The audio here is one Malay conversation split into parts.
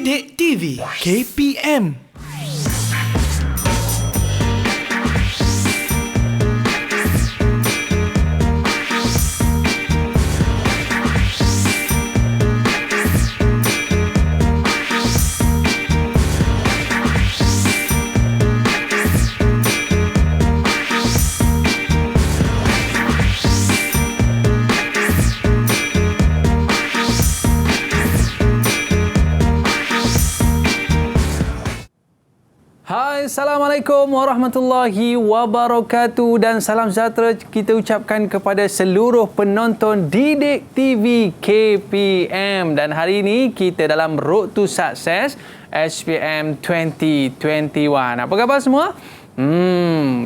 Didik TV KPM. Hai, Assalamualaikum warahmatullahi wabarakatuh dan salam sejahtera kita ucapkan kepada seluruh penonton Didik TV KPM. Dan hari ini kita dalam Road to Success SPM 2021. Apa khabar semua?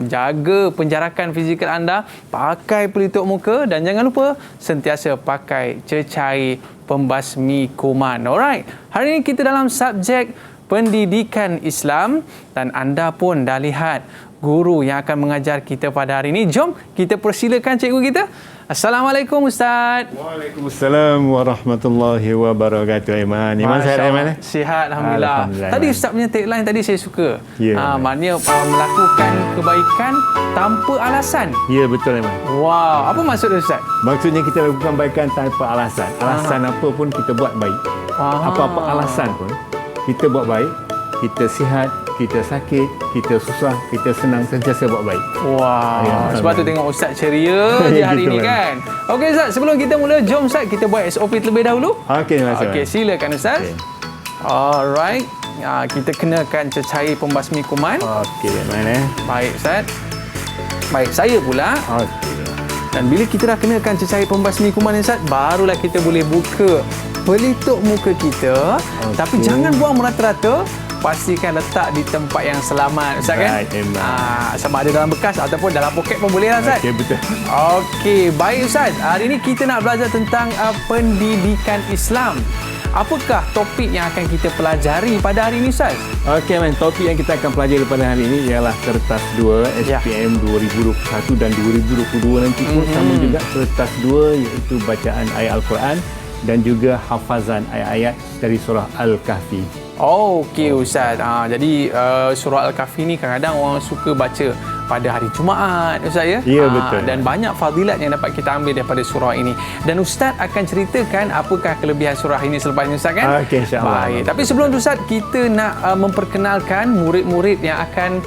Jaga penjarakan fizikal anda, pakai pelitup muka dan jangan lupa sentiasa pakai cecair pembasmi kuman. Alright, hari ini kita dalam subjek pendidikan Islam dan anda pun dah lihat guru yang akan mengajar kita pada hari ini. Jom kita persilakan cikgu kita. Assalamualaikum Ustaz. Waalaikumsalam warahmatullahi wabarakatuh. Iman sihat Iman? Sihat Alhamdulillah. Tadi Ustaz punya tagline tadi saya suka. Maknanya melakukan kebaikan tanpa alasan. Ya, betul Iman. Wow, apa maksud Ustaz? Maksudnya kita lakukan kebaikan tanpa alasan. Alasan apa pun kita buat baik. Apa-apa alasan pun kita buat baik, kita sihat, kita sakit, kita susah, kita senang, sentiasa buat baik. Wah, sebab tu tengok Ustaz ceria je hari gitu, ni kan. Okey Ustaz, sebelum kita mula, jom Ustaz kita buat SOP terlebih dahulu. Okey, silakan Ustaz. Alright. Kita kenakan cecair pembasmi kuman. Okey, mana? Baik Ustaz. Baik, saya pula. Okey. Dan bila kita dah kenakan cecair pembasmi kuman ni Ustaz, barulah kita boleh buka pelitup muka kita. Tapi jangan buang merata-rata. Pastikan letak di tempat yang selamat Ustaz kan? Sama ada dalam bekas ataupun dalam poket pun boleh lah Ustaz. Okey, betul. Okey, baik Ustaz. Hari ini kita nak belajar tentang pendidikan Islam. Apakah topik yang akan kita pelajari pada hari ini Ustaz? Okey, topik yang kita akan pelajari pada hari ini ialah kertas 2 SPM 2021 dan 2022 nanti pun sama juga kertas 2 iaitu bacaan ayat Al-Quran dan juga hafazan ayat-ayat dari surah Al-Kahfi. Okey Ustaz. Jadi surah Al-Kahfi ni kadang-kadang orang suka baca pada hari Jumaat Ustaz ya? Ya, betul. Dan banyak fadilat yang dapat kita ambil daripada surah ini. Dan Ustaz akan ceritakan apakah kelebihan surah ini selepas ini Ustaz kan? Okey, insya-Allah. Baik. Tapi sebelum tu Ustaz, kita nak memperkenalkan murid-murid yang akan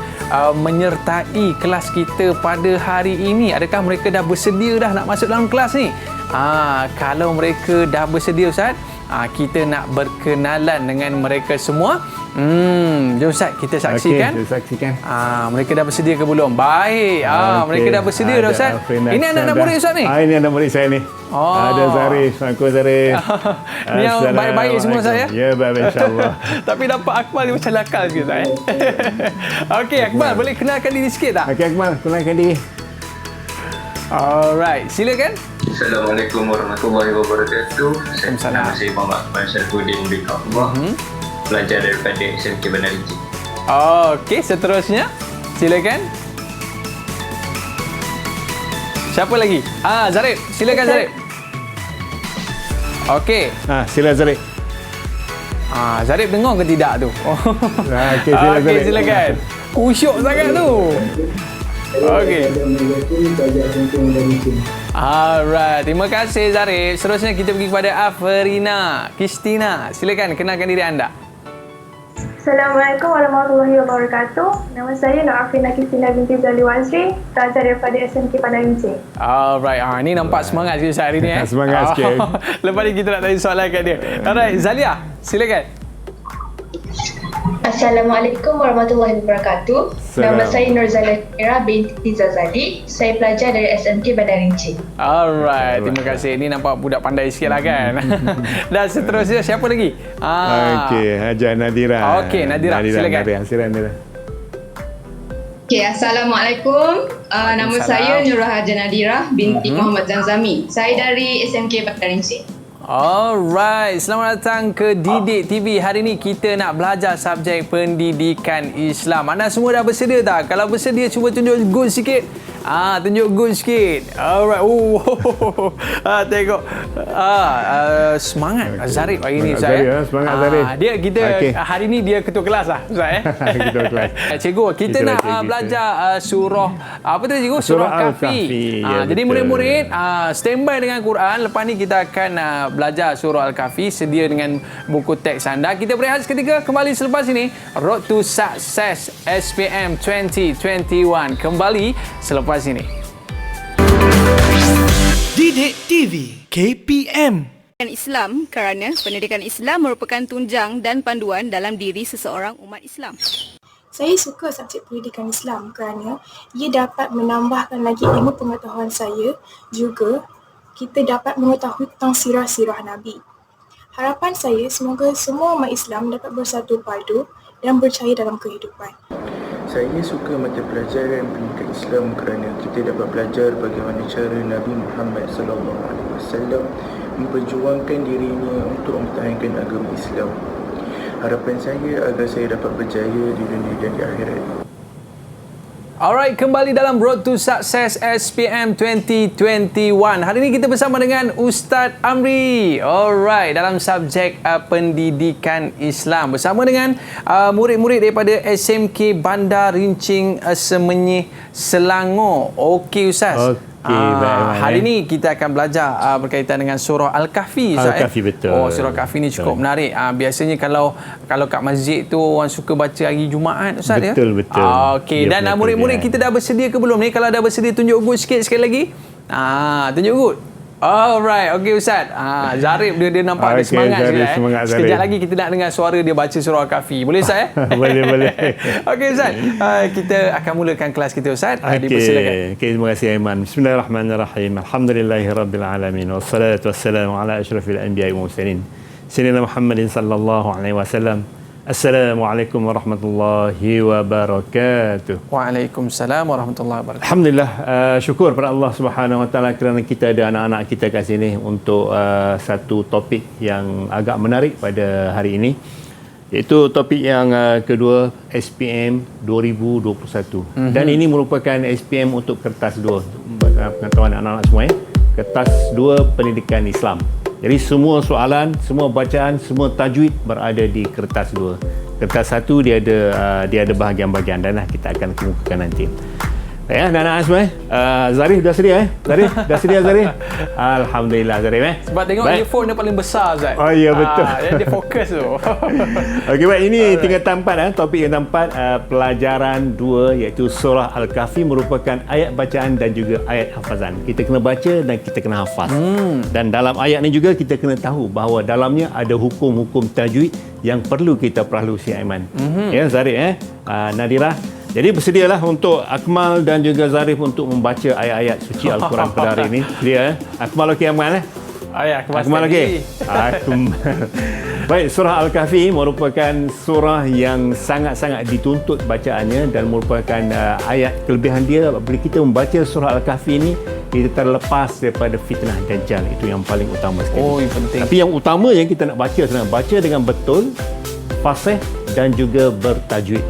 menyertai kelas kita pada hari ini. Adakah mereka dah bersedia dah nak masuk dalam kelas ni? Kalau mereka dah bersedia Ustaz, kita nak berkenalan dengan mereka semua. Jom Ustaz, kita saksikan. Okey, kita saksikan. Mereka dah bersedia ke belum? Baik. Mereka dah bersedia dah Ustaz. Ini anak-anak murid Ustaz ni? Ini anak murid saya ni. Ada Zarif. Assalamualaikum Zarif. Ni yang baik-baik semua saya? Ya, baik insya-Allah. Tapi nampak Akmal ni macam nakal sikit Ustaz. Okey, Akmal boleh kenalkan diri sikit tak? Okey, Akmal, kenalkan diri. Alright, silakan. Assalamualaikum warahmatullahi wabarakatuh. Nama saya Muhammad Akmal Syarifudin bin Abdullah. Pelajar daripada SMK Bandar Rinci. Okey, seterusnya silakan. Siapa lagi? Zarif. Silakan Zarif. Okey. Sila Zarif. Zarif dengar ke tidak tu? Okey, sila Zarif. Okey, silakan. Kusyuk sangat tu. Okey. Alright, terima kasih Zarif. Seterusnya kita pergi kepada Afrina Kristina. Silakan kenalkan diri anda. Assalamualaikum warahmatullahi wabarakatuh. Nama saya Nur Afrina Kristina binti Zali Wazri, pelajar daripada SMK Bandar Rinci. Alright, ni nampak semangat sikit Ustaz hari ni. Semangat sikit. Lepas ni kita nak tanya soalan kat dia. Alright, Zalia, silakan. Assalamualaikum warahmatullahi wabarakatuh. Nama saya Nurzalia binti Zazali. Saya pelajar dari SMK Bandar Rinci. Alright, terima kasih. Ini nampak budak pandai sikit lah kan. Dan seterusnya siapa lagi? Okey, Hajar Nadira. Okey, Nadira, silakan. Silakan Nadira. Okay, Assalamualaikum. Nama saya Nurah Hajar Nadira binti Muhammad Zanzami. Saya dari SMK Bandar Rinci. Alright, selamat datang ke Didik TV. Hari ini kita nak belajar subjek pendidikan Islam. Anda semua dah bersedia tak? Kalau bersedia, cuba tunjuk good sikit. Tunjuk good sikit. Alright. Tengok. Semangat Zarif hari ni, Ustaz. Semangat Zarif. Dia kita hari ni dia ketua kelas lah, Ustaz. Ketua kelas. Cikgu, kita nak belajar surah apa tu cikgu? Surah Al-Kahfi. Jadi murid-murid standby dengan Quran. Lepas ni kita akan belajar surah Al-Kahfi. Sedia dengan buku teks anda. Kita berehat seketika, kembali selepas ini. Road to Success SPM 2021 kembali selepas ini. Didik TV KPM. Islam kerana pendidikan Islam merupakan tunjang dan panduan dalam diri seseorang umat Islam. Saya suka subjek pendidikan Islam kerana ia dapat menambahkan lagi ilmu pengetahuan saya, juga kita dapat mengetahui tentang sirah-sirah Nabi. Harapan saya semoga semua umat Islam dapat bersatu padu dan percaya dalam kehidupan. Saya suka mata pelajaran pendidikan Islam kerana kita dapat belajar bagaimana cara Nabi Muhammad SAW memperjuangkan dirinya untuk mempertahankan agama Islam. Harapan saya agar saya dapat berjaya di dunia dan di akhirat. Alright, kembali dalam Road to Success SPM 2021. Hari ini kita bersama dengan Ustaz Amri. Alright, dalam subjek pendidikan Islam. Bersama dengan murid-murid daripada SMK Bandar Rincing Semenyih, Selangor. Okey Ustaz. Hari ini kita akan belajar berkaitan dengan surah Al-Kahfi. Al-Kahfi, betul. Surah Al-Kahfi ni cukup menarik. Biasanya kalau kat masjid tu orang suka baca hari Jumaat, Ustaz. Betul. Okey, dan murid-murid kita dah bersedia ke belum ni? Kalau dah bersedia, tunjuk good sikit sekali lagi. Tunjuk good. Alright, okey Ustaz. Zarif dia nampak ada semangat sikit. Sekejap lagi kita nak dengar suara dia baca surah Al-Kahfi. Boleh Ustaz? Boleh. Okey Ustaz. Kita akan mulakan kelas kita Ustaz. Dipersilakan. Terima kasih Aiman. Bismillahirrahmanirrahim. Alhamdulillahirabbil alamin. Wassalatu wassalamu ala asyrafil anbiya'i wal mursalin. Sayyidina Muhammadin sallallahu alaihi wasallam. Assalamualaikum warahmatullahi wabarakatuh. Waalaikumsalam warahmatullahi wabarakatuh. Alhamdulillah, syukur pada Allah Subhanahu Wa Taala kerana kita ada anak-anak kita kat sini untuk satu topik yang agak menarik pada hari ini, iaitu topik yang kedua, SPM 2021. Dan ini merupakan SPM untuk kertas 2. Pengetahuan anak-anak semua, kertas 2 pendidikan Islam. Jadi semua soalan, semua bacaan, semua tajwid berada di kertas 2. Kertas 1 dia ada bahagian-bahagian dan kita akan kemukakan nanti. Ya, anak-anak semua. Zarif dah sedia Zarif dah sedia Zarif. Alhamdulillah Zarif Sebab tengok earphone dia paling besar Zat. Oh ya, betul. Dia fokus tu. Okey baik, ini tingkatan 4 topik yang 4, pelajaran 2 iaitu surah Al-Kahfi merupakan ayat bacaan dan juga ayat hafazan. Kita kena baca dan kita kena hafaz. Dan dalam ayat ni juga kita kena tahu bahawa dalamnya ada hukum-hukum tajwid yang perlu kita perhalusi Aiman. Ya Zarif Nadirah. Jadi bersedialah untuk Akmal dan juga Zarif untuk membaca ayat-ayat suci Al-Quran pada hari ini. Dia Akmal okey Akmal Akmal okey. Baik, surah Al-Kahfi merupakan surah yang sangat-sangat dituntut bacaannya dan merupakan ayat kelebihan dia. Bila kita membaca surah Al-Kahfi ini, kita terlepas daripada fitnah Dajjal. Itu yang paling utama sekali. Yang penting. Tapi yang utama yang kita nak baca sebenarnya, baca dengan betul, fasih dan juga bertajwid.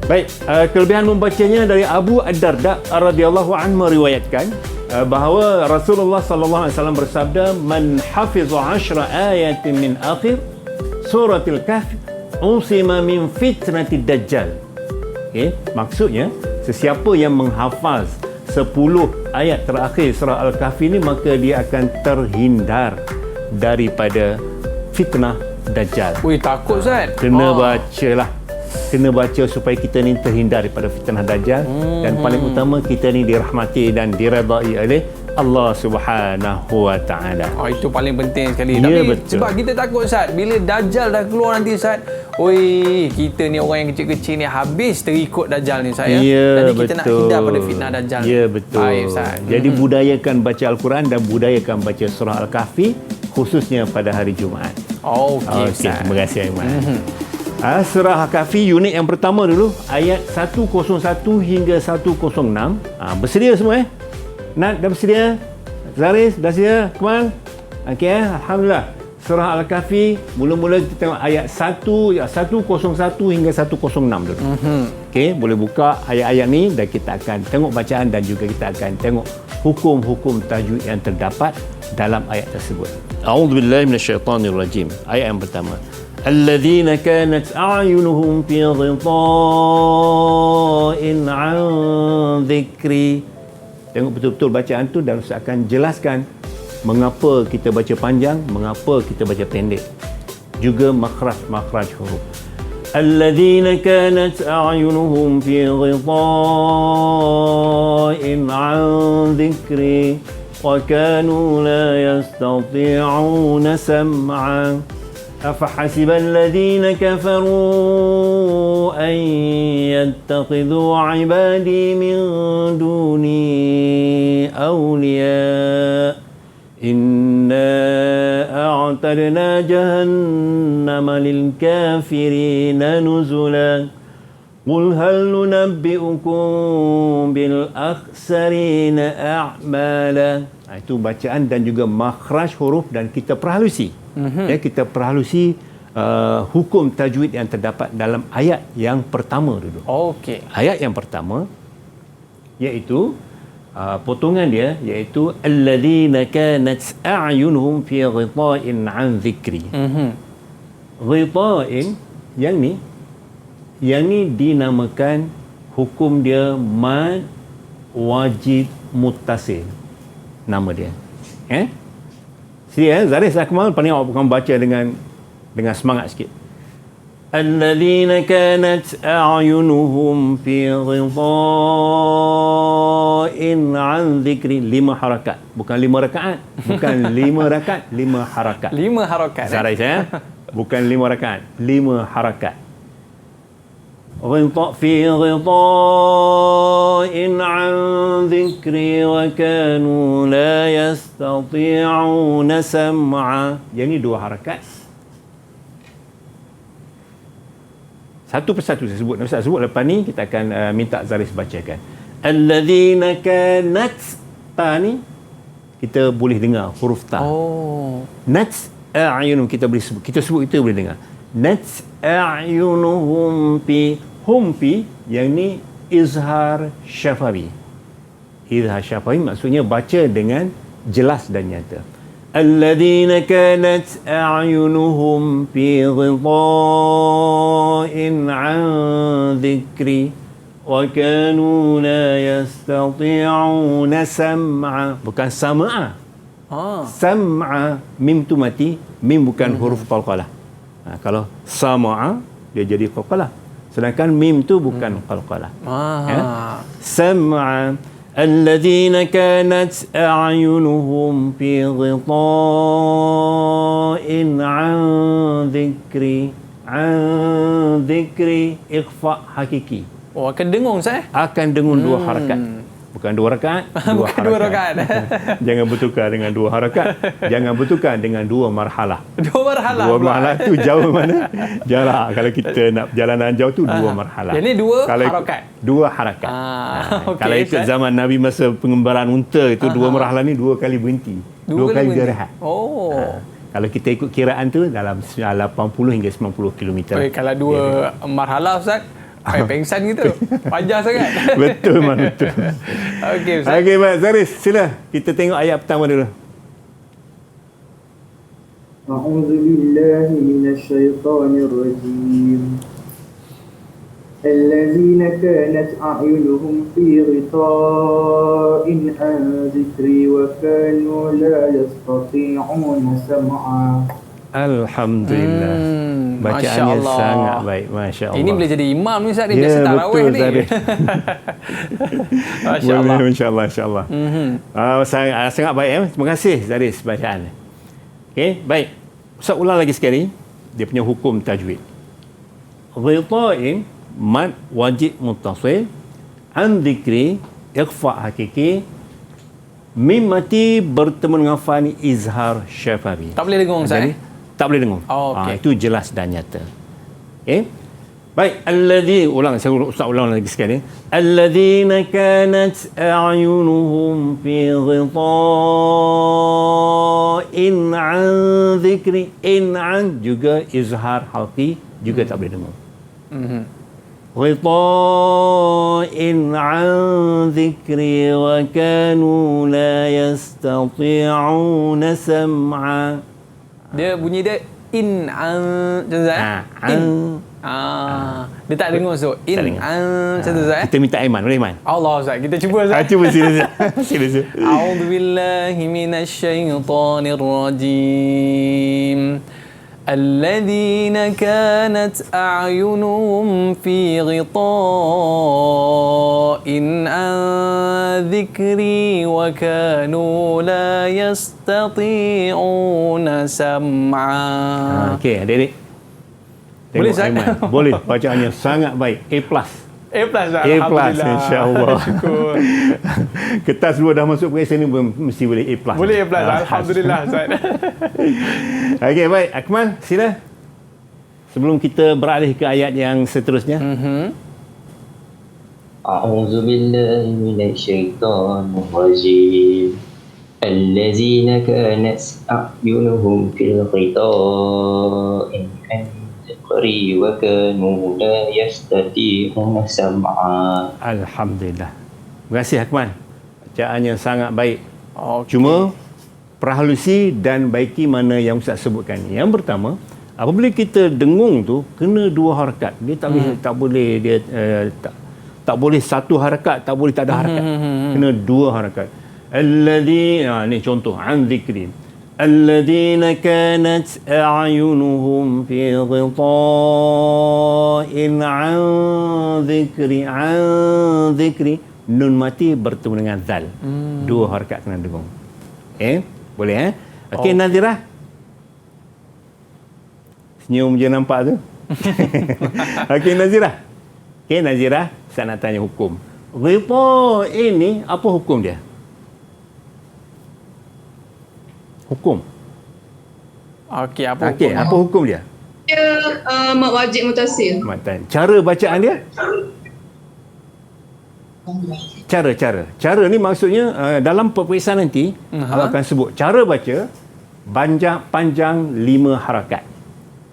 Baik, kelebihan membacanya dari Abu Ad-Darda radhiyallahu anhu meriwayatkan bahawa Rasulullah sallallahu alaihi wasallam bersabda, "Man hafiza 10 ayatin min akhir suratul Kahfi usima min fitnatid Dajjal." Maksudnya sesiapa yang menghafaz 10 ayat terakhir surah Al-Kahfi ini, maka dia akan terhindar daripada fitnah Dajjal. Takut Ustaz. Kena baca supaya kita ni terhindar daripada fitnah Dajjal. Dan paling utama, kita ni dirahmati dan diredai oleh Allah Subhanahu Wa Taala. Itu paling penting sekali. Ya, tapi betul. Sebab kita takut Ustaz, bila Dajjal dah keluar nanti Ustaz, kita ni orang yang kecil-kecil ni habis terikut Dajjal ni saya. Ya, jadi kita nak hindar pada fitnah Dajjal. Ya, betul. Baik, Ustaz. Jadi budayakan baca Al-Quran dan budayakan baca surah Al-Kahfi, khususnya pada hari Jumaat. Okey, Ustaz. Terima kasih Aiman. Surah Al-Kahfi unit yang pertama dulu, ayat 101 hingga 106. Bersedia semua Nat dah bersedia? Zaris dah sedia? Kemal? Okey Alhamdulillah. surah Al-Kahfi, mula-mula kita tengok ayat 101 hingga 106 dulu. Okey, boleh buka ayat-ayat ni dan kita akan tengok bacaan dan juga kita akan tengok hukum-hukum tajwid yang terdapat dalam ayat tersebut. A'udzubillahi minasyaitonirrajim. Ayat yang pertama. Alladzina kanat a'yunuhum fi ghita'in 'an dhikri. Tengok betul-betul bacaan tu dan Ustaz akan jelaskan mengapa kita baca panjang, mengapa kita baca pendek. Juga makhraj huruf. Alladzina kanat a'yunuhum fi ghita'in 'an dhikri wa kanu la yastati'una sam'a. أفحسب الذين كفروا أن يتخذوا عبادي من دوني أولياء إنا أعتدنا جهنم للكافرين نزلا قل هل ننبئكم بالأخسرين أعمالا. Itu bacaan dan juga makhraj huruf dan kita perhalusi. Ya, kita perhalusi hukum tajwid yang terdapat dalam ayat yang pertama dulu. Okey. Ayat yang pertama iaitu potongan dia iaitu alladzina kanat a'yunuhum fi ghita'in 'an dhikri. Ghita'in yang ni dinamakan hukum dia mad wajib muttasil. Nama dia. Sini Zaris Akmal paling awak bukan baca dengan semangat sikit. Alladzina kanat a'yunuhum fi ghita'in 'an dhikri. 5 harakat. Bukan 5 rakaat. Bukan 5 rakaat, 5 harakat. 5 harakat. Zaris bukan 5 rakaat, 5 harakat. في غطاء عن ذكري وكانوا لا يستطيعون سمعا. Yang ni 2 harakat. Satu persatu saya sebut. Ustaz sebut lepas ni kita akan minta Zaris bacakan. Alladzina kanat, ta ni kita boleh dengar huruf ta. Nats a'yunum kita boleh sebut. Kita sebut kita boleh dengar. Nats a'yunuhum fi hum fi, yang ni izhar syafawi. Izhar syafawi maksudnya baca dengan jelas dan nyata. Alladzina kanat a'yunuhum fi ghita'in 'an dhikri wa kanu la yastati'una sam'a. Bukan sam'a. Sam'a, mim tu mati, mim bukan huruf qalqalah. Kalau sama'a dia jadi qalqalah, sedangkan mim tu bukan qalqalah. Sam'a alladzina kanat a'yunuhum fi ghita'in 'an dhikri. 'An dhikri ikhfa hakiki. Akan dengung saya? Akan dengung 2 harakat. Bukan 2 rakaat, 2 harakat. 2 rakaat. Jangan bertukar dengan 2 harakat. Jangan bertukar dengan 2 marhalah. 2 marhalah. 2 marhalah tu jauh mana? Jarak. Kalau kita nak perjalanan jauh tu 2 marhalah. Yang ni 2 harakat. 2 harakat. Okay, kalau ikut zaman Nabi masa pengembaraan unta itu 2 marhalah ni 2 kali berhenti. 2 kali dia rehat. Kalau kita ikut kiraan tu dalam 80 hingga 90 km. Kalau 2 marhalah Ustaz, pengsan gitu. Panjang sangat. Betul, betul. Okey, Ustaz. Okey, baik. Zaris, sila. Kita tengok ayat pertama dulu. A'udzu billahi minasyaitonir rajim. Alladzina kanat a'yunuhum fi ghita'in 'an dhikri wa kanu la yastati'una sam'a. Alhamdulillah. Bacaannya sangat baik. Masya Allah. Ini boleh jadi imam ni Ustaz. Dia biasa tarawih ni. Masya Allah. Masya Allah. Sangat baik. Terima kasih Zaris bacaan. Okey, baik. Ustaz ulang lagi sekali. Dia punya hukum tajwid. Ghita'in mad wajib muttasil, an dhikri ikhfa hakiki, mim mati bertemu dengan fa ni izhar syafawi. Tak boleh dengung Ustaz. Tak boleh dengung. Okay. Itu jelas dan nyata. Okay. Baik, Ustaz ulang lagi sekali. Alladzina kanat a'yunuhum fi ghita'in an dhikri. In juga izhar halqi juga tak boleh dengar. Ghita'in an dhikri wa kanu la yastati'una sam'a. Dia bunyi dia in an macam tu dia tak dengar so in an macam tu Ustaz. Kita minta Aiman, boleh Aiman? Allah Ustaz, kita cuba Ustaz. Cuba sila. Sila. A'udzu billahi minasyaitonir rajim. الذين كانت أعينهم في غطاء عن ذكري وكانوا لا يستطيعون سمعا. Okey, adik-adik. Boleh Ustaz? Boleh, bacaannya sangat baik. A+. A+, Alhamdulillah. Insya-Allah. Syukur. Kertas dua dah masuk periksa ni mesti boleh A+. Boleh A+. Alhamdulillah Ustaz. Okey, baik. Akmal, sila. Sebelum kita beralih ke ayat yang seterusnya. A'udzu billahi minasyaitonir rajim. Allazina kanat a'yunuhum fil ghita'in an dhikri wa kanu la yastati'una sam'a. Alhamdulillah. Terima kasih Akmal. Bacaannya sangat baik. Okay. Cuma perhalusi dan baiki mana yang Ustaz sebutkan. Yang pertama, apabila kita dengung tu kena dua harakat. Dia tak boleh dia tak boleh satu harakat, tak boleh tak ada harakat. Kena dua harakat. Alladhina, ni contoh an dhikri. Alladhina kanat a'yunuhum fi ghita'in an dhikri. Nun mati bertemu dengan zal. Dua harakat kena dengung. Boleh Okey, Nazirah. Senyum je nampak tu. Okey, Nazirah. Saya nak tanya hukum. Ghita ini apa hukum dia? Hukum. Okey, apa hukum? Apa hukum dia? Dia mak wajib mutasil. Cara bacaan dia? Cara ni maksudnya dalam peperiksaan nanti Allah akan sebut cara baca panjang 5 harakat.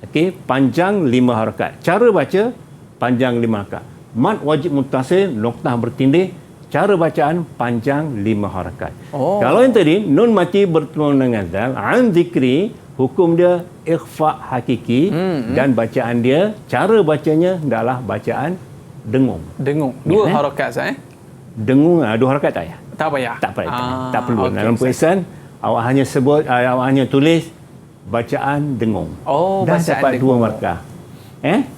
Okey, panjang 5 harakat. Cara baca panjang 5 harakat. Mad wajib muttasil, noktah bertindih, cara bacaan panjang 5 harakat. Kalau yang tadi nun mati bertemu dengan zal, an zikri, hukum dia ikhfa hakiki dan bacaan dia cara bacanya adalah bacaan dengung. Dua harakat Ustaz Dengung 2 harakat tak payah. Tak payah. Tak perlu. Okay, dalam peperiksaan awak hanya sebut awak hanya tulis bacaan dengung. Dah dapat 2 markah.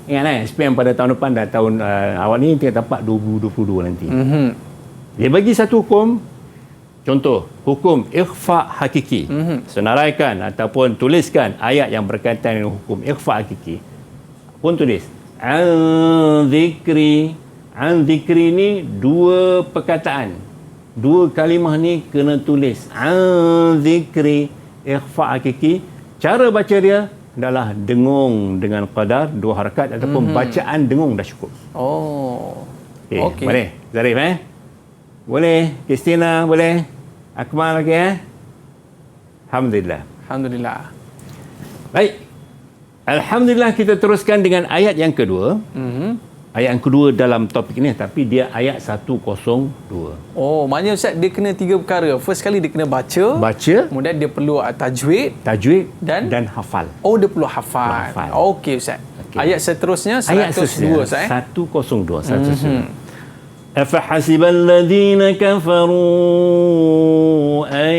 Ingat SPM pada tahun depan dah tahun awak ni kita dapat 2022 nanti. Dia bagi satu hukum. Contoh, hukum ikhfa hakiki. Senaraikan ataupun tuliskan ayat yang berkaitan dengan hukum ikhfa hakiki. Pun tulis an zikri ni 2 perkataan. 2 kalimah ni kena tulis an zikri ikhfa hakiki. Cara baca dia adalah dengung dengan qadar 2 harakat ataupun bacaan dengung dah cukup. Okey. Boleh? Zarif Boleh? Kristina boleh? Akmal lagi Alhamdulillah. Baik. Alhamdulillah, kita teruskan dengan ayat yang kedua. Ayat yang kedua dalam topik ini, tapi dia ayat 102. Maknanya Ustaz dia kena 3 perkara. First kali dia kena baca. Kemudian dia perlu tajwid dan hafal. Dia perlu hafal. Okey Ustaz. Ayat seterusnya 102 Ustaz 102. أفحسب الذين كفروا أن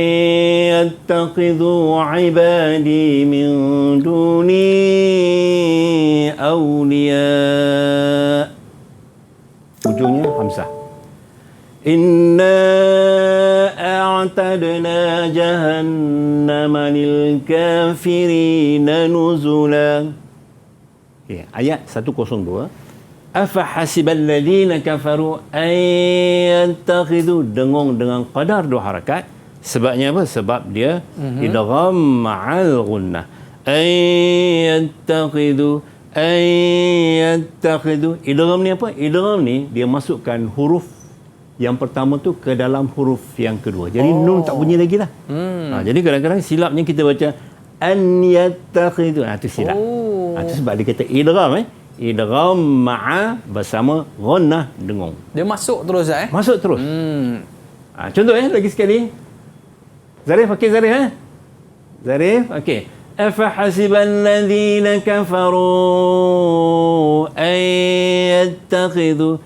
يتخذوا عبادي من دوني أولياء. ujungnya hamzah. إنا أعتدنا جهنم للكافرين نزلا. Ayat 102. Afahasibal ladzina kafaru an yattakhidhu, dengung dengan qadar 2 harakat. Sebabnya apa? Sebab dia idgham ma'al gunnah. An yattakhidhu Ayyattakhidhu. Idgham ni apa? Idgham ni dia masukkan huruf yang pertama tu ke dalam huruf yang kedua. Jadi nun tak bunyi lagi lah. Jadi kadang-kadang silapnya kita baca an yattakhidhu. Itu silap. Itu sebab dia kata idgham idgham ma'a bersama ghunnah dengung. Dia masuk terus Masuk terus. Contoh lagi sekali. Zarif, okey Zarif Zarif, okey. Afahasiban ladzina kafaru ayyattakhidhu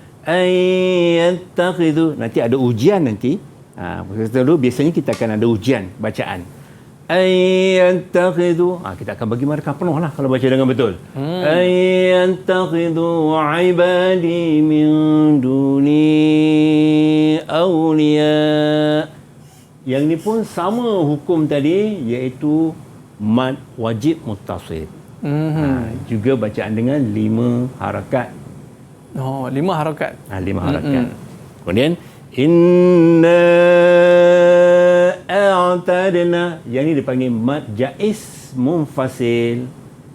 nanti ada ujian nanti. Biasanya kita akan ada ujian bacaan. Ayyattakhidhu kita akan bagi markah penuh lah kalau baca dengan betul. Ayyattakhidhu ibadi min duni awliya. Yang ni pun sama hukum tadi, iaitu mad wajib muttasil. Juga bacaan dengan 5 harakat. 5 harakat. 5 harakat. Kemudian inna a'tadna, yang ni dipanggil mad jaiz munfasil.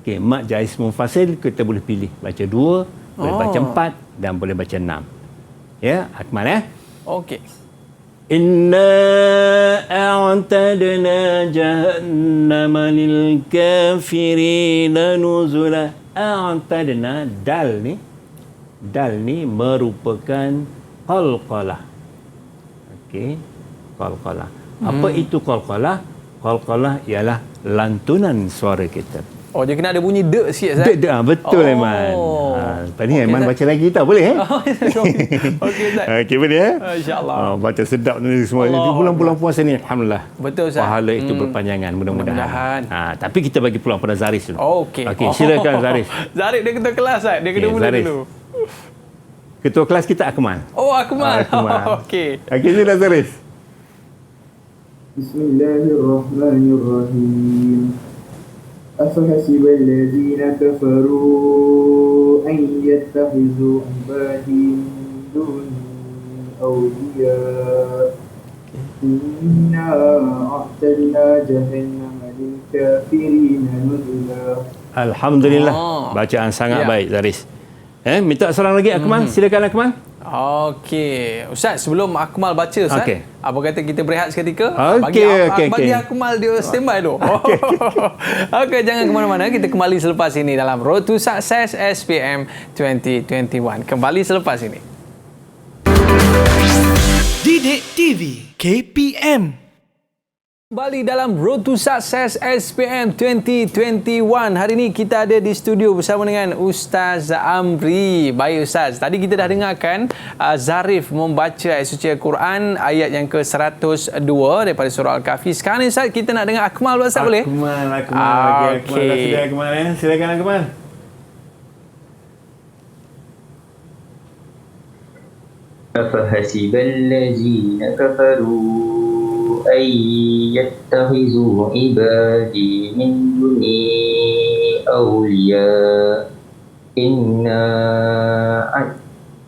Okey, mad jaiz munfasil kita boleh pilih baca 2, boleh baca 4 dan boleh baca 6. Ya, Akmal Okey. Inna a'tadna jahannama lil kafirina nuzula. A'tadna, dal ni merupakan qalqalah. Okey, qalqalah. Apa itu qalqalah? Qalqalah ialah lantunan suara kita. Dia kena ada bunyi dek sikit, Ustaz. Dek, betul Aiman. Tadi Aiman baca lagi tak? Boleh Okey, Ustaz. Okey, boleh InsyaAllah. baca sedap ni semua. Di bulan-bulan puasa ni, Alhamdulillah. Betul, Ustaz. Pahala itu berpanjangan, mudah-mudahan. Tapi kita bagi peluang pada Zaris dulu. Okey. Okey, silakan Zaris. Zaris dia ketua kelas, Ustaz. Dia kena mula dulu. Ketua kelas kita Akmal. Akmal. Okey. Okey, sila Zaris. Bismillahirrahmanirrahim. أفحسب الذين كفروا أن يتخذوا عبادي من دوني أولياء إنا أعتدنا جهنم للكافرين نزلا. Alhamdulillah. Bacaan sangat baik Zaris. Minta seorang lagi Akmal. Silakan Akmal. Okey. Ustaz, sebelum Akmal baca, Ustaz, apa kata kita berehat seketika? Bagi Akmal dia standby dulu. Okey, jangan ke mana-mana. Kita kembali selepas ini dalam Road to Success SPM 2021. Kembali selepas ini. Didik TV KPM. Kembali dalam Road to Success SPM 2021. Hari ini kita ada di studio bersama dengan Ustaz Amri. Baik Ustaz, tadi kita dah dengarkan Zarif membaca ayat suci Al-Quran ayat yang ke-102 daripada surah Al-Kahfi. Sekarang ni Ustaz, kita nak dengar Akmal Ustaz, boleh? Akmal. Okey. Silakan Akmal. أفحسب الذين كفروا أن يتخذوا عبادي من دوني أولياء إنا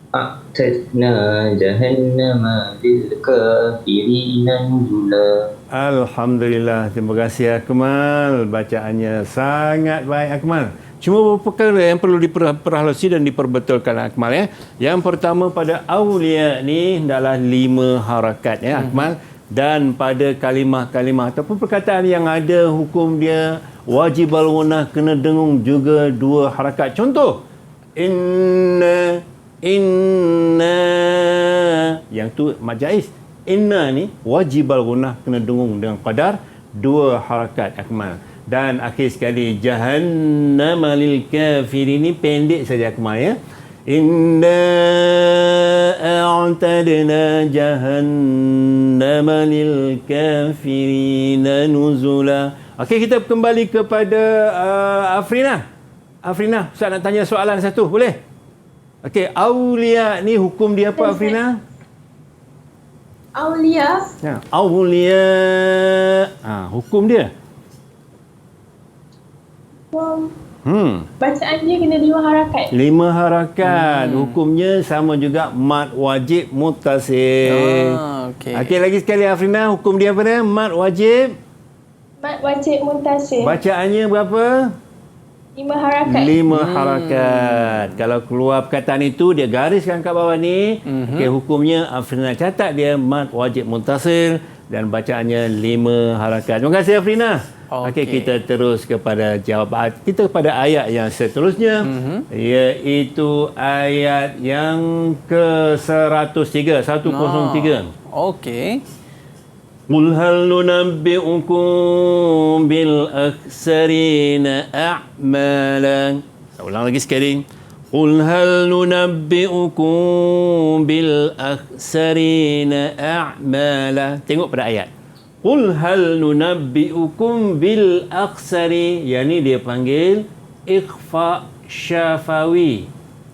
أعتدنا جهنم للكافرين نزلا. Alhamdulillah. Terima kasih Akmal. Bacaannya sangat baik Akmal. Cuma beberapa perkara yang perlu diperhalusi dan diperbetulkan Akmal Yang pertama, pada awliya ni adalah 5 harakat Akmal. Dan pada kalimah-kalimah ataupun perkataan yang ada hukum dia wajib al-ghunnah, kena dengung juga 2 harakat. Contoh, inna, yang tu mad jaiz. Inna ni wajib al-ghunnah, kena dengung dengan qadar 2 harakat Akmal. Dan akhir sekali, jahannam lil kafirin, ni pendek saja Akmal Inna a'tadna jahannam lil kafirin nuzula. Okey, kita kembali kepada Afrina. Afrina, Ustaz nak tanya soalan satu, boleh? Okey, awliya ni hukum dia apa Afrina? Awliya. Awliya. Hukum dia? Bacaan dia kena 5 harakat. 5 harakat. Hukumnya sama juga mad wajib muttasil. Okey, lagi sekali Afrina, hukum dia apa dia? Mad wajib muttasil. Bacaannya berapa? 5 5 harakat. 5 harakat. Kalau keluar perkataan itu, dia gariskan kat bawah ni. Okey, hukumnya Afrina catat dia mad wajib muntasil dan bacaannya 5 harakat. Terima kasih Afrina. Okey, kita terus kepada jawapan kita kepada ayat yang seterusnya, iaitu ayat yang ke-103, 103. Okey. Qul hal nunabbi'ukum bil akhsarina a'mala. Saya ulang lagi sekali. Qul hal nunabbi'ukum bil akhsarina a'mala. Tengok pada ayat. Qul hal nunabbi'ukum bil akhsari. Yang ni dia panggil ikhfa syafawi.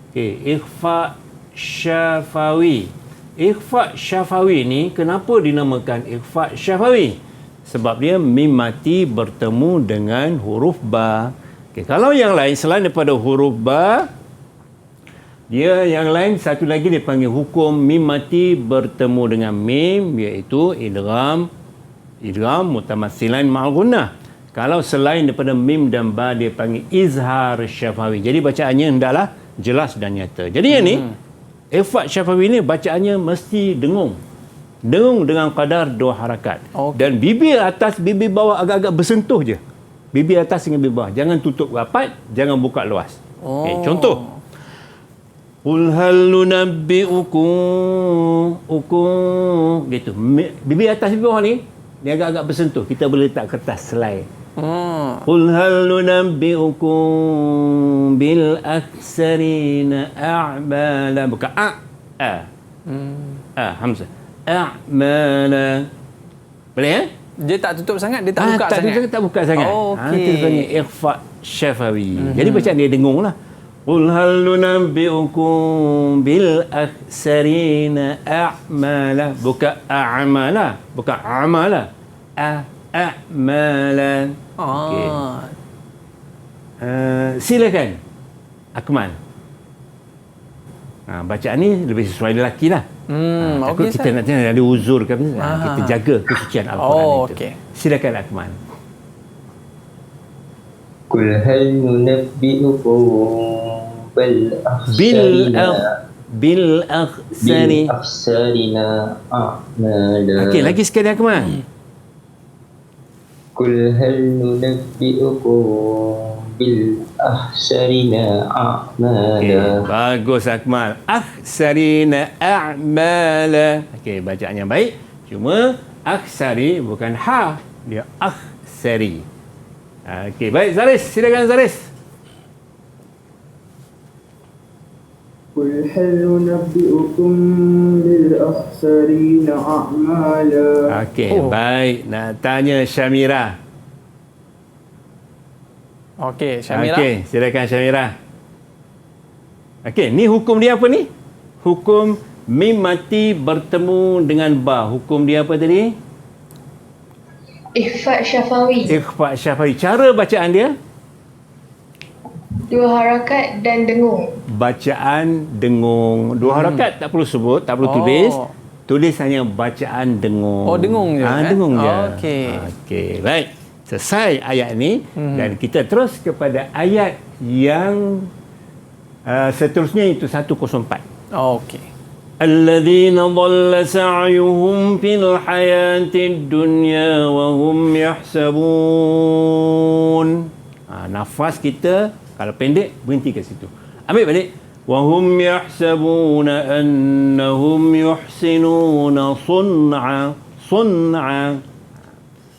Okey, ikhfa syafawi. Ikhfa syafawi ni kenapa dinamakan ikhfa syafawi? Sebab dia mim mati bertemu dengan huruf ba. Okey, kalau yang lain selain daripada huruf ba, dia yang lain satu lagi dipanggil hukum mim mati bertemu dengan mim, iaitu idgham mutamassilan ma'al gunnah. Kalau selain daripada mim dan ba, dia panggil izhar syafawi. Jadi bacaannya hendaklah jelas dan nyata. Jadi yang ni ikhfa syafawi ni bacaannya mesti dengung dengan kadar 2 harakat. Dan bibir atas bibir bawah agak-agak bersentuh je. Bibir atas dengan bibir bawah, jangan tutup rapat, jangan buka luas. Okay, contoh, Qul hal nunabbi'ukum gitu. Bibir atas bibir bawah ni dia agak-agak bersentuh. Kita boleh letak kertas selai. Qul hal nunabbi'ukum bil akhsarina a'mala. Bukan hamzah. A'mala. Boleh Dia tak tutup sangat, dia tak buka sangat. Tak buka sangat. Itu panggil ikhfa syafawi. Jadi bacaan dia dengung lah. Qul hal nunabbi'ukum bil akhsarina a'mala. Bukan a'mala. Bukan a'mala. A'mala. Okey. Silakan Akmal. Bacaan ni lebih sesuai lelaki lah. Takut kita nak ada uzur ke apa. Kita jaga kesucian Al-Quran itu. Silakan Akmal. Qul hal nunabbi'ukum bil akhsarina a'mala. Okey, lagi sekali Akmal. Qul hal nunabbi'ukum bil akhsarina a'mala. Bagus Akmal. Akhsarina a'mala. Okey, bacaannya baik. Cuma akhsari bukan ha, dia akhsari. Okey, baik Zaris, silakan Zaris. Qul hal nunabbi'ukum bil akhsarina a'mala. Okey, baik. Nak tanya Syamira. Okey, Syamira. Okey, silakan Syamira. Okey, ni hukum dia apa ni? Hukum mim mati bertemu dengan ba. Hukum dia apa tadi? Ikhfa syafawi. Ikhfa syafawi. Cara bacaan dia? 2 harakat dan dengung. Bacaan dengung. 2 harakat tak perlu sebut, tak perlu tulis. Tulis hanya bacaan dengung. Dengung je. Dengung je. Okey, baik. Selesai ayat ni dan kita terus kepada ayat yang seterusnya, itu 104. Okey. Alladzina dhalla sa'yuhum fil hayatid dunya wa hum yahsabun. Nafas kita kalau pendek berhenti kat situ. Ambil balik. Wa hum yahsabuna annahum yuhsinuna sun'a.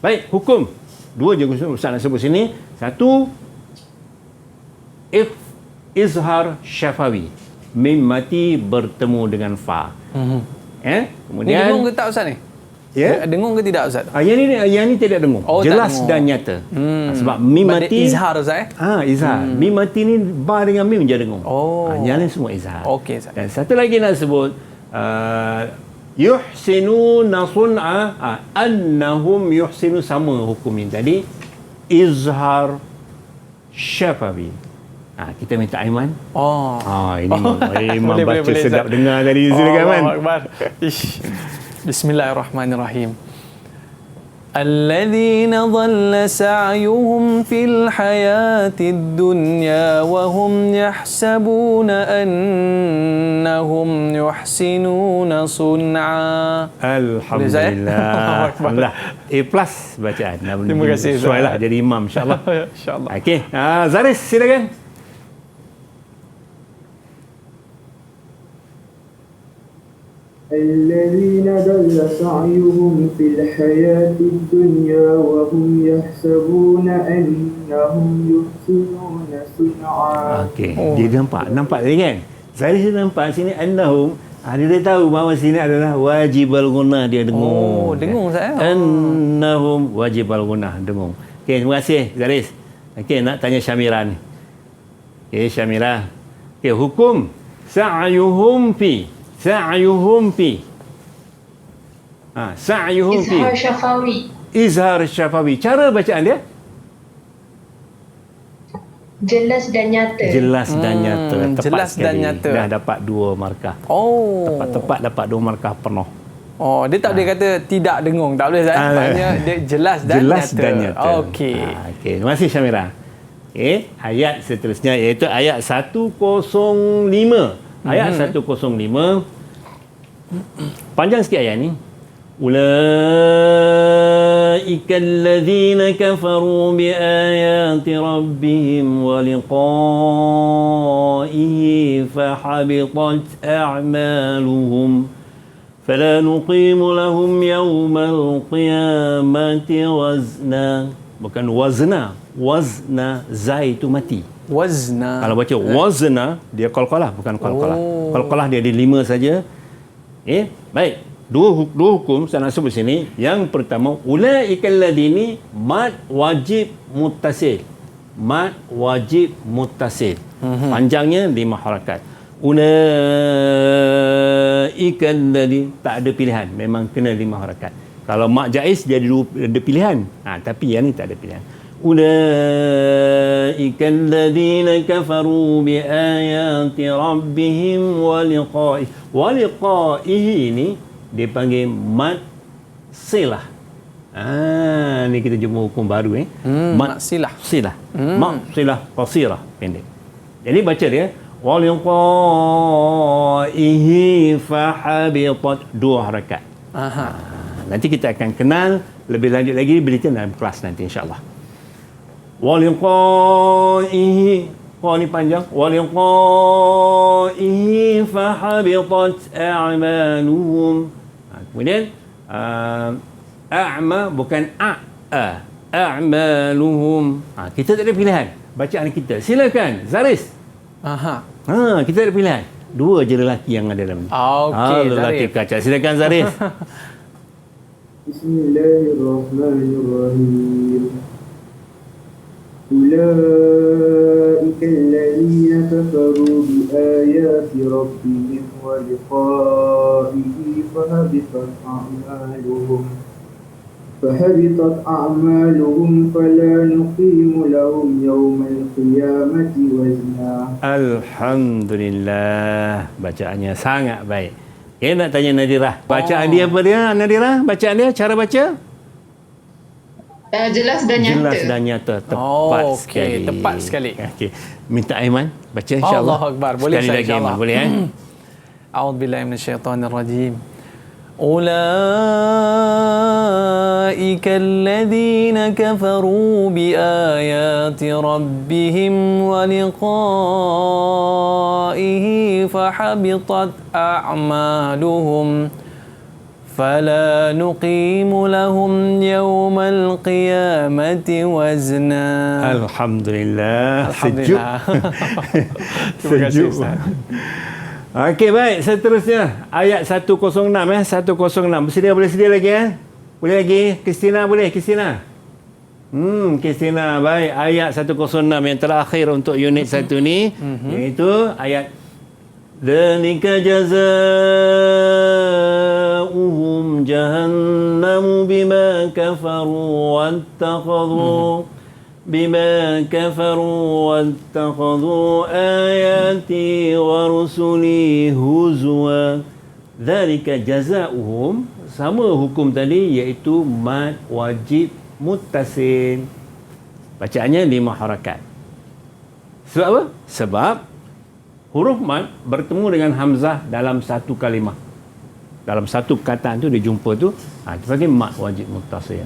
Baik, hukum. 2 je Ustaz nak sebut sini. 1, izhar syafawi. Mim mati bertemu dengan fa. Kemudian ni dengung ke tak Ustaz ni? Ya? Dengung ke tidak Ustaz? Yang ni tidak dengung. Jelas dan nyata. Sebab mim mati izhar Ustaz izhar. Mim mati ni ba dengan mim je dengung. Yang lain semua izhar. Okey Ustaz. Dan satu lagi nak sebut yuhsinuna sun'a, annahum yuhsinu, sama hukum ini tadi, izhar syafawi. Kita minta Aiman. Ini Aiman baca boleh, sedap dengar tadi. Silakan Aiman. Bismillahirrahmanirrahim. الذين ضل سعيهم في الحياة الدنيا وهم يحسبون أنهم يحسنون صنعا. Alhamdulillah. Alhamdulillah. A+ bacaan. Terima kasih, sesuai lah Ustaz. jadi imam insya-Allah. InsyaAllah. Okey. Zaris silakan. الذين ضل سعيهم في الحياة الدنيا وهم يحسبون أنهم يحسنون صنعا. Okey. Dia nampak tadi kan? Zaris nampak sini annahum. Dia tahu bahawa sini adalah wajibal gunnah, dia dengung. Oh, dengung saya. Annahum wajibal gunnah, dengung. Okey, terima kasih Zaris. Okey, nak tanya Syamira ni. Okey, Syamira. Okey, hukum sa'yuhum fi. Sa'yuhum fi. Sa'yuhum fi. Izhar syafawi. Izhar syafawi. Cara bacaan dia? Jelas dan nyata. Jelas dan nyata. Tepat jelas sekali. dan nyata. Dah dapat 2 markah. Oh. Tepat dapat 2 markah penuh. Oh, dia tak boleh kata tidak dengung. Tak boleh, Zat. Maknanya dia jelas dan Jelas nyata. dan nyata. Okey. Okey, terima kasih Syamira. Okey, ayat seterusnya iaitu ayat 105. Ayat 105. Panjang sikit ayat ni. Ulaika alladhina kafaru bi ayati rabbihim wa liqa'ihi fahabitat a'maluhum fala nuqimu lahum yawmal qiyamati wazna. Bukan wazna zai itu mati. Wazna. Kalau baca wazna, dia qalqalah, bukan qalqalah. Oh. Qalqalah dia ada 5 saja. Baik. Dua hukum saya nak sebut sini. Yang pertama, ulaikal ladini mad wajib muttasil. Mad wajib muttasil. Panjangnya 5 harakat. Ulaikal ladini, tak ada pilihan, memang kena 5 harakat. Kalau mad jaiz dia ada pilihan. Tapi yang ni tak ada pilihan. Ulaikal ladzina kafaru bi ayati rabbihim wa liqa'ihi. Wa liqa'ihi ini dia panggil mad silah. Ni kita jumpa hukum baru Mad silah. Mad silah qasirah, pendek. Jadi baca dia wa liqa'ihi fahabitat, 2 harakat. Nanti kita akan kenal lebih lanjut lagi bila kita dalam kelas nanti insya-Allah. Waliqa'ihi, ni panjang. Waliqa'ihi fahabitat a'maluhum. Kemudian a'ma bukan a'maluhum. Kita tak ada pilihan bacaan kita. Silakan Zaris. Kita ada pilihan. 2 je lelaki yang ada dalam ni. Okey, lelaki Zarif. kacau. Silakan Zaris. Bismillahirrahmanirrahim. أولئك الذين كفروا بآيات ربهم ولقائه فهبطت أعمالهم فلا نقيم لهم يوم القيامة وزنا. Alhamdulillah, bacaannya sangat baik. Nak tanya Nadirah. Bacaan dia apa dia, Nadirah? Bacaan dia, cara baca? Jelas dan nyata. Jelas dan nyata. Tepat sekali. Tepat sekali. Okey. Minta Aiman baca insya-Allah. Allahu Akbar. Boleh sekali saya lagi Aiman, boleh A'udzubillahi minasyaitonirrajim. Ulaika alladhina kafaru bi ayati rabbihim wa liqa'ihi fahabitat a'maluhum فلا نقيم لهم يوم القيامة وزنا. Alhamdulillah. Alhamdulillah. Terima kasih, Sejuk. Ustaz. Okey, baik. Seterusnya ayat 106 106. Boleh sedia lagi Boleh lagi? Kristina boleh? Kristina. Kristina, baik. Ayat 106 yang terakhir untuk unit 1 ni, iaitu ayat Dzalika jazaa'uhum jahannamu bima kafaru wattakhadhu ayati wa rusuli huzwa. Dzalika jazaa'uhum, sama hukum tadi, iaitu mad wajib muttasil. Bacaannya 5 harakat. Sebab apa? Sebab huruf mad bertemu dengan hamzah dalam satu kalimah. Dalam satu perkataan tu dia jumpa tu, dipanggil mad wajib muttasil.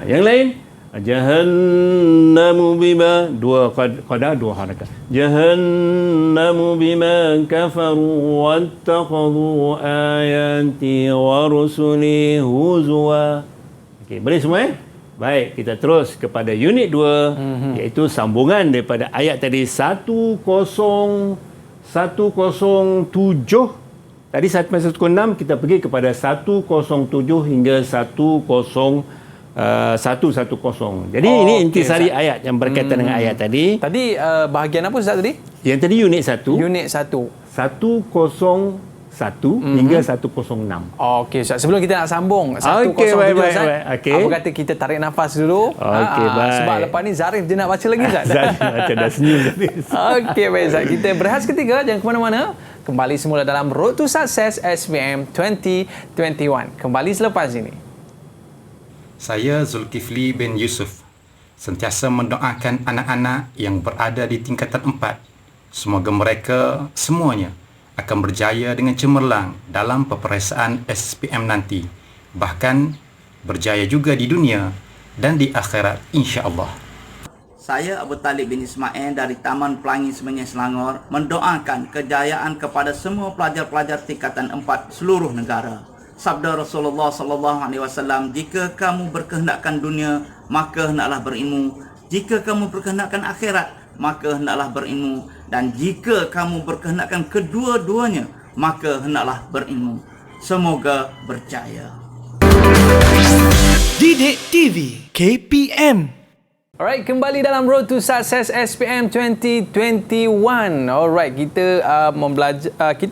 Yang lain, jahannamu bima, 2 qada 2 harakat. Jahannamu bima kafaru wattakhadhu ayati wa rusuli huzwa. Okey, boleh semua Baik, kita terus kepada unit 2, iaitu sambungan daripada ayat tadi 107. Tadi 106 kita pergi kepada 107 hingga 110. Jadi ini intisari Ustaz. Ayat yang berkaitan dengan ayat tadi. Tadi bahagian apa Ustaz tadi? Yang tadi unit 1. Unit 1. 101 hingga 106. Okey Ustaz, sebelum kita nak sambung 107 Ustaz, apa kata kita tarik nafas dulu? Baik. Sebab lepas ni Zarif dia nak baca lagi Ustaz. Zarif baca dah senyum tadi. Okey baik Ustaz, kita berehat seketika, jangan ke mana-mana. Kembali semula dalam Road to Success SPM 2021. Kembali selepas ini. Saya Zulkifli bin Yusuf sentiasa mendoakan anak-anak yang berada di tingkatan 4. Semoga mereka semuanya akan berjaya dengan cemerlang dalam peperiksaan SPM nanti. Bahkan berjaya juga di dunia dan di akhirat insya-Allah. Saya Abu Talib bin Ismail dari Taman Pelangi Semenyi Selangor mendoakan kejayaan kepada semua pelajar-pelajar tingkatan 4 seluruh negara. Sabda Rasulullah sallallahu alaihi wasallam, jika kamu berkehendakkan dunia, maka hendaklah berilmu. Jika kamu berkehendakkan akhirat, maka hendaklah berilmu. Dan jika kamu berkehendakkan kedua-duanya, maka hendaklah berilmu. Semoga berjaya. Didik TV KPM. Alright, kembali dalam Road to Success SPM 2021. Alright, kita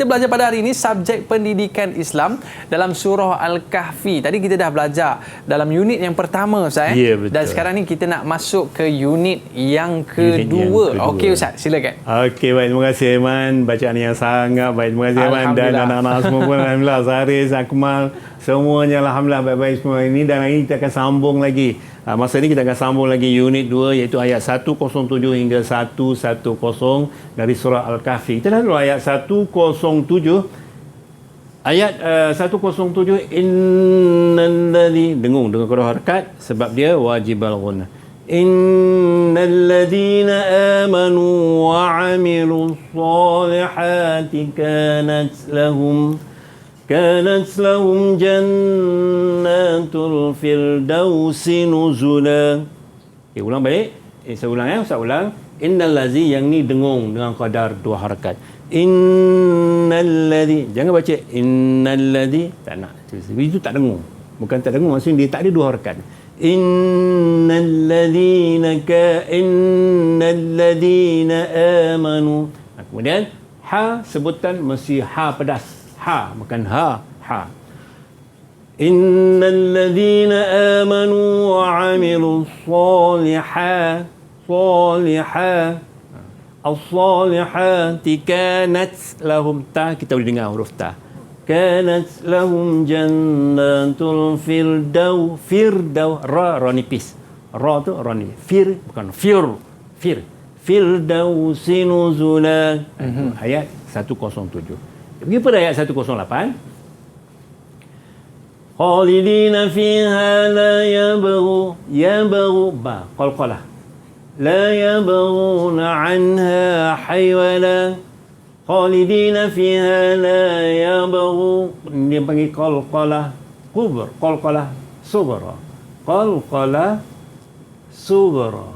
belajar pada hari ini subjek pendidikan Islam dalam surah Al-Kahfi. Tadi kita dah belajar dalam unit yang pertama Ustaz. Ya, betul. Dan sekarang ni kita nak masuk ke unit yang kedua. Okey Ustaz, silakan. Okey, baik, terima kasih Aiman. Bacaan yang sangat baik. Terima kasih Aiman dan anak-anak semua pun. Alhamdulillah, Zaris, Akmal, semuanya alhamdulillah baik-baik semua ini. Dan hari ini kita akan sambung lagi. Masa ini kita akan sambung lagi unit 2, iaitu ayat 107 hingga 110 dari surah Al-Kahfi. Kita dah dulu ayat 107. Ayat 107, innalladzi, dengung dengan qada harakat sebab dia wajib al-ghunna. Innalladzina amanu wa 'amilus solihati كانت لهم جنات الفردوس نزلا. Ulang balik. Saya ulang Ustaz ulang. Innal ladzi, yang ni dengung dengan qadar 2 harakat. Innal ladzi, jangan baca innal ladzi, tak nak. Itu tak dengung. Bukan tak dengung, maksudnya dia tak ada 2 harakat. Innal ladzina amanu. Kemudian ha sebutan mesti ha pedas. Ha, bukan ha. Innal ladzina amanu wa 'amilus solihati as-solihati kanat lahum, ta kita boleh dengar huruf ta. Kanat lahum jannatul firdaus, ra nipis. Ra tu ra ni. Bukan fir. Firdausi nuzula. Ayat 107. Pergi pada ayat 108. Khalidina fiha la yabghu ba qalqalah. La yabghuna anha haywala. Khalidina fiha la yabghu, dia panggil qalqalah kubra, qalqalah sughra. Qalqalah sughra.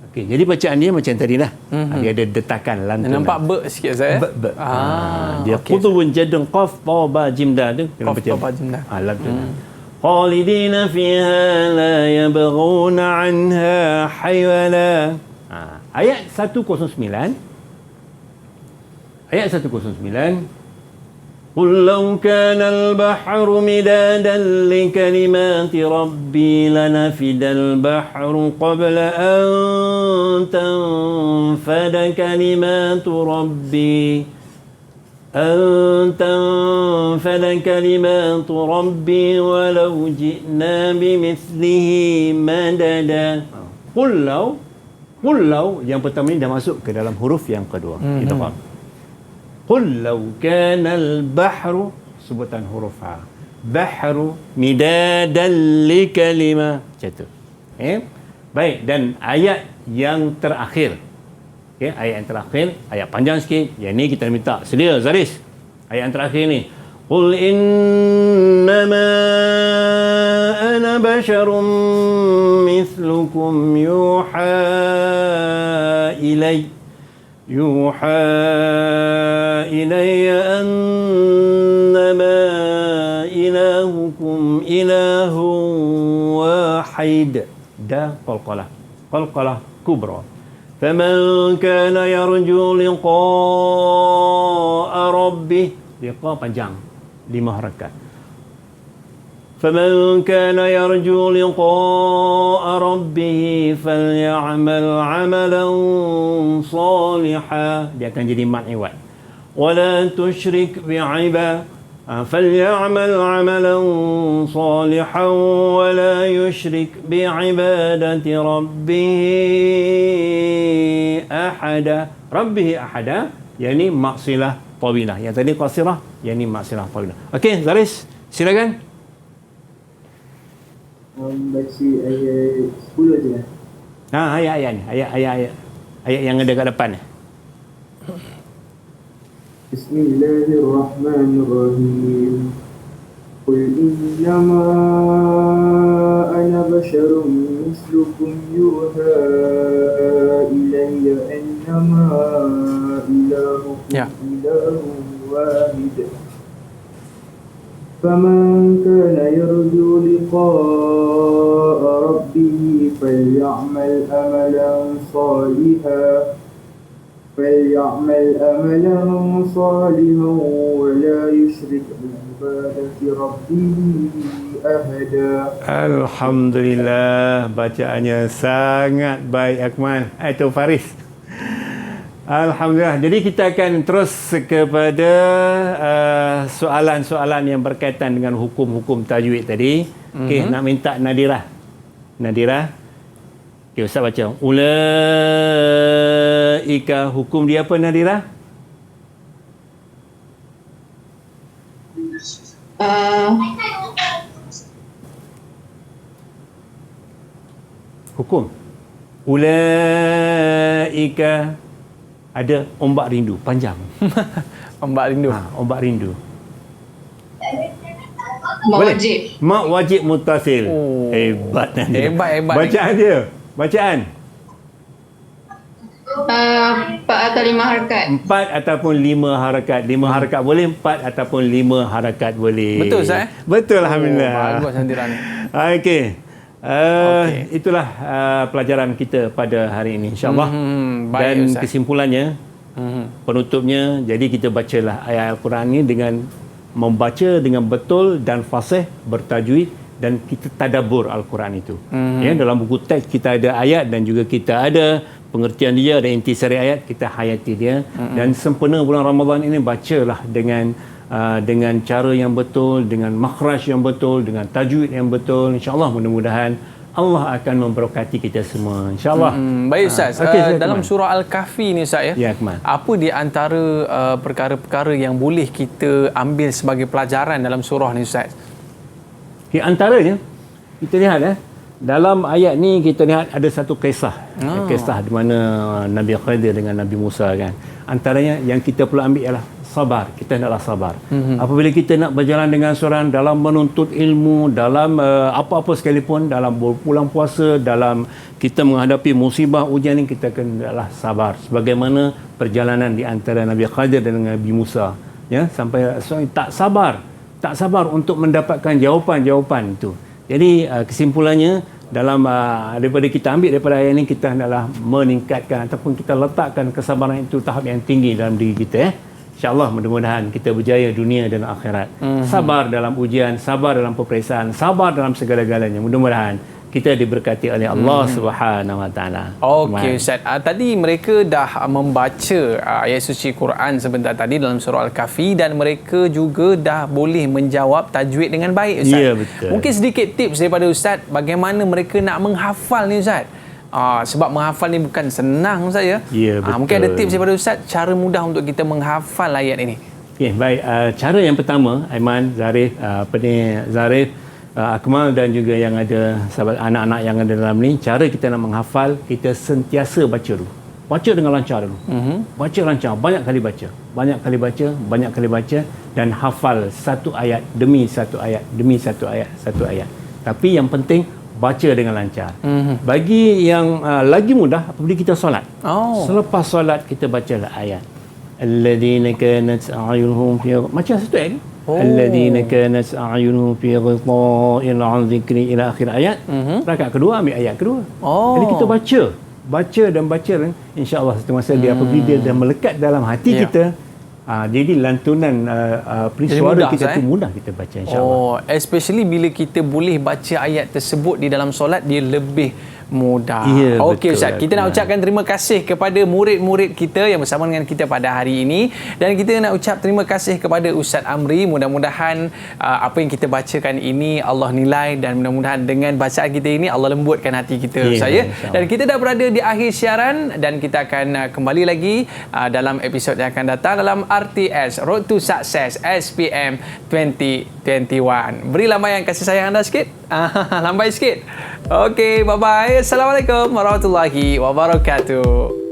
Okey, jadi bacaan dia macam tadi dah. Dia ada detakan lantunan. Nampak be sikit saya. Dia qutubun jadun qaf ta ba jim dal tu. Qaf ta ba jim dal. Lantunan. Khalidina fiha la yabghuna anha haywala. Ayat 109. Ayat 109. قل لو كان البحر مدادا لكلمات ربي لنفد البحر قبل أن تنفد كلمات ربي نفد كلمات ربي ولو جئنا بمثله مددا قل لو yang pertama ni dah masuk ke dalam huruf yang kedua. Kita faham. قل لو كان البحر sebutan huruf ha. Bahru midadan likalima. Macam tu. Baik, dan ayat yang terakhir. Ayat yang terakhir, ayat panjang sikit. Yang ni kita minta sedia Zaris. Ayat yang terakhir ni. Qul innama ana basharum mithlukum yuha ilayya annama ilahukum ilahun wahid. Da qalqalah kubra. Faman kana yarju liqa'a rabbih. Liqa panjang, 5 harakat. فمن كان يرجو لقاء ربه فليعمل عملا صالحا. Dia akan jadi mat iwad. ولا تشرك فليعمل عملا صالحا ولا يشرك بعبادة ربه أحدا. يعني maksilah tawilah. Yang tadi qasirah, yang ni maksilah tawilah. Okey, Zaris, silakan. Baca ayat 10 je. Ayat ni. Ayat yang ada kat depan ni. Bismillahirrahmanirrahim. Qul innama ana basharun mislukum yuha ilayya annama ilahukum ilahun wahid. فمن كان يرجو لقاء ربه فليعمل عملا صالحا ولا يشرك بعبادة ربه أحدا. Alhamdulillah, bacaannya sangat baik Akmal. Itu Faris. Alhamdulillah. Jadi kita akan terus kepada soalan-soalan yang berkaitan dengan hukum-hukum tajwid tadi. Okey, nak minta Nadirah. Okey, Ustaz baca. Ulaika, hukum dia apa Nadirah? Hukum. Ulaika. Ada ombak rindu panjang. Ombak rindu. Ombak rindu. Mak wajib muttasil. Hebat. Bacaan dia. 4 atau 5 harakat. 4 ataupun 5 harakat. 5 harakat boleh, 4 ataupun 5 harakat boleh. Betul Ustaz? Betul, alhamdulillah. Bagus Nadirah ni. Okey. Itulah pelajaran kita pada hari ini, insya-Allah. Dan Ustaz, kesimpulannya, penutupnya, jadi kita bacalah ayat Al-Quran ini dengan membaca dengan betul dan fasih, bertajwid, dan kita tadabbur Al-Quran itu. Dalam buku teks kita ada ayat dan juga kita ada pengertian dia, ada intisari ayat, kita hayati dia. Dan sempena bulan Ramadan ini, bacalah dengan cara yang betul, dengan makhraj yang betul, dengan tajwid yang betul. InsyaAllah, mudah-mudahan Allah akan memberkati kita semua, insyaAllah. Baik Ustaz, dalam surah Al-Kahfi ni Ustaz apa di antara perkara-perkara yang boleh kita ambil sebagai pelajaran dalam surah ni Ustaz? Antaranya kita lihat dalam ayat ni, kita lihat ada satu kisah di mana Nabi Khidir dengan Nabi Musa kan. Antaranya yang kita perlu ambil ialah sabar. Kita hendaklah sabar. Apabila kita nak berjalan dengan seorang dalam menuntut ilmu, dalam apa-apa sekalipun, dalam bulan puasa, dalam kita menghadapi musibah ujian ini, kita hendaklah sabar. Sebagaimana perjalanan di antara Nabi Khidir dan Nabi Musa, sampai seorang tak sabar untuk mendapatkan jawapan-jawapan itu. Jadi kesimpulannya, dalam daripada kita ambil daripada ayat ini, kita hendaklah meningkatkan ataupun kita letakkan kesabaran itu tahap yang tinggi dalam diri kita. InsyaAllah, mudah-mudahan kita berjaya dunia dan akhirat. Sabar dalam ujian, sabar dalam peperiksaan, sabar dalam segala-galanya. Mudah-mudahan kita diberkati oleh Allah Subhanahu Wa Taala. Okey Ustaz, tadi mereka dah membaca ayat suci Quran sebentar tadi dalam surah Al-Kahfi dan mereka juga dah boleh menjawab tajwid dengan baik Ustaz. Ya, betul. Mungkin sedikit tips daripada Ustaz bagaimana mereka nak menghafal ni Ustaz. Sebab menghafal ni bukan senang Ustaz ya. Ya, betul. Mungkin ada tips daripada Ustaz cara mudah untuk kita menghafal ayat ini. Okey, baik. Cara yang pertama, Aiman, Zarif, Zarif, Akmal dan juga yang ada sahabat anak-anak yang ada dalam ni, cara kita nak menghafal, kita sentiasa baca dulu. Baca dengan lancar dulu. Baca lancar, banyak kali baca. Banyak kali baca dan hafal satu ayat demi satu ayat demi satu ayat. Tapi yang penting baca dengan lancar. Bagi yang lagi mudah, apabila kita solat. Selepas solat kita bacalah ayat. Alladzina kanat a'yunuhum fi macam satu ayat ni. Alladzina kanat a'yunuhum fi ghita'in 'an dhikri ila akhir ayat. Rakaat kedua ambil ayat kedua. Jadi kita baca dan insya-Allah satu masa dia apabila dia dah melekat dalam hati kita, jadi lantunan perisuara kita tu mudah kita baca insya-Allah. Especially bila kita boleh baca ayat tersebut di dalam solat, dia lebih mudah. Okey Ustaz, kita nak ucapkan terima kasih kepada murid-murid kita yang bersama dengan kita pada hari ini dan kita nak ucap terima kasih kepada Ustaz Amri. Mudah-mudahan apa yang kita bacakan ini Allah nilai dan mudah-mudahan dengan bacaan kita ini Allah lembutkan hati kita saya. Dan kita dah berada di akhir siaran dan kita akan kembali lagi dalam episod yang akan datang dalam RTS Road to Success SPM 2021. Beri lambaian kasih sayang anda sikit. Lambai sikit. Okey, bye-bye. Assalamualaikum warahmatullahi wabarakatuh.